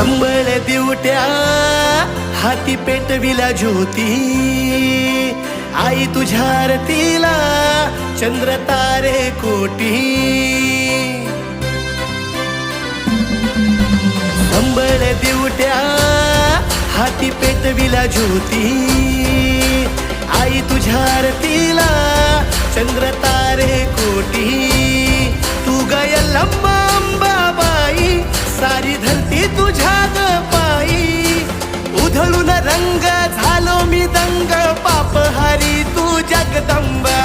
संबळ दिवट्या हाती पेटविला ज्योती, आई तुझ्या आरतीला चंद्र तारे कोटी. संबळ दिवट्या हाती पेटविला ज्योती, आई तुझ्या आरतीला चंद्र तारे कोटी. तू गयल्लम्मा अंबाबाई, सारी धरती तुझ्या ग पायी. उधळून रंग झालो मी दंग, पापहारी तू जगदंबा.